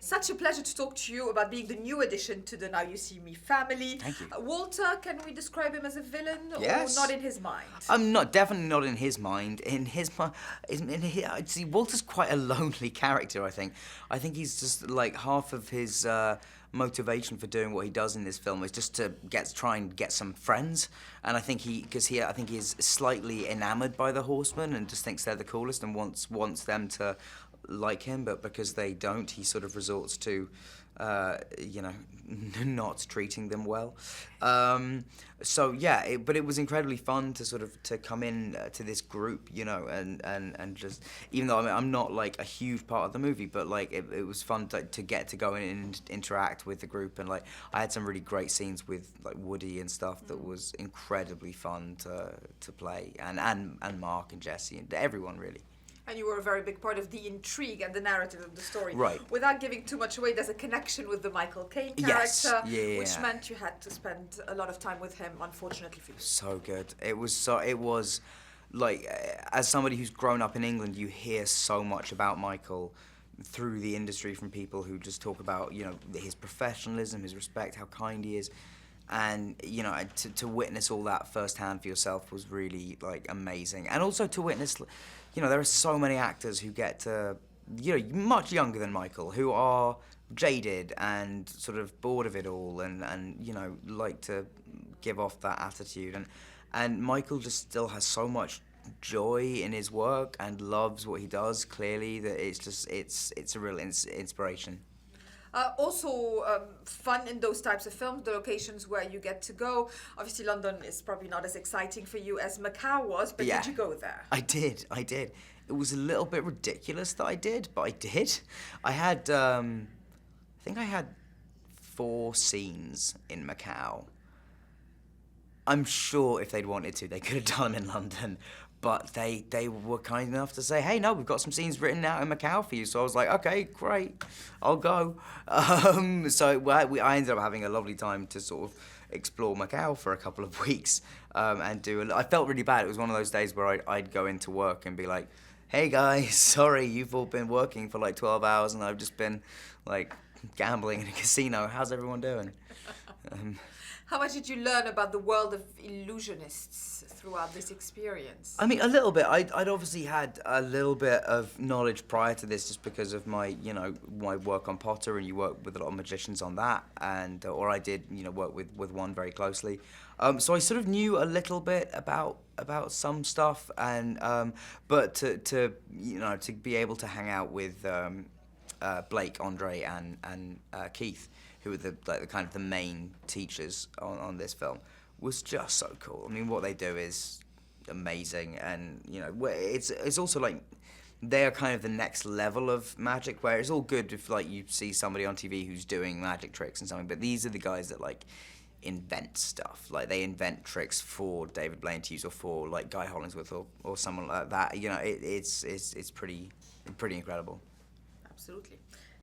Such a pleasure to talk to you about being the new addition to the Now You See Me family. Thank you. Walter, can we describe him as a villain? Yes. Or not in his mind? I'm definitely not in his mind. See, Walter's quite a lonely character, I think. I think he's just like half of his motivation for doing what he does in this film is just to try and get some friends. And I think he is slightly enamored by the Horsemen and just thinks they're the coolest and wants them to like him, but because they don't, he sort of resorts to, not treating them well. But it was incredibly fun to come in to this group, and just, even though I'm not like a huge part of the movie, but like it was fun to get to go in and interact with the group, and like I had some really great scenes with like Woody and stuff that was incredibly fun to play, and Mark and Jesse and everyone really. And you were a very big part of the intrigue and the narrative of the story. Right. Without giving too much away, there's a connection with the Michael Caine Yes. character, Yeah. which meant you had to spend a lot of time with him, unfortunately for you. So good. It was like, as somebody who's grown up in England, you hear so much about Michael through the industry from people who just talk about, his professionalism, his respect, how kind he is. And, to witness all that firsthand for yourself was really, like, amazing. And also to witness, there are so many actors who get to, much younger than Michael, who are jaded and sort of bored of it all and like to give off that attitude. And Michael just still has so much joy in his work and loves what he does, clearly, that it's a real inspiration. Also fun in those types of films, the locations where you get to go. Obviously, London is probably not as exciting for you as Macau was, but Yeah. did you go there? I did. It was a little bit ridiculous that I did, but I did. I had, I think I had 4 scenes in Macau. I'm sure if they'd wanted to, they could have done them in London. But they were kind enough to say, hey, no, we've got some scenes written out in Macau for you. So I was like, okay, great, I'll go. So I ended up having a lovely time to sort of explore Macau for a couple of weeks and I felt really bad. It was one of those days where I'd go into work and be like, hey, guys, sorry, you've all been working for like 12 hours and I've just been like gambling in a casino. How's everyone doing? How much did you learn about the world of Ilusionists throughout this experience? I mean, a little bit. I'd obviously had a little bit of knowledge prior to this just because of my, my work on Potter, and you work with a lot of magicians on that, or I did, work with one very closely. So I sort of knew a little bit about some stuff, but to be able to hang out with Blake, Andre, and Keith, who were the kind of the main teachers on this film, was just so cool. I mean, what they do is amazing, and it's also like they're kind of the next level of magic, where it's all good if like you see somebody on TV who's doing magic tricks and something, but these are the guys that like invent stuff. Like they invent tricks for David Blaine to use, or for like Guy Hollingsworth or someone like that. It's pretty incredible. Absolutely.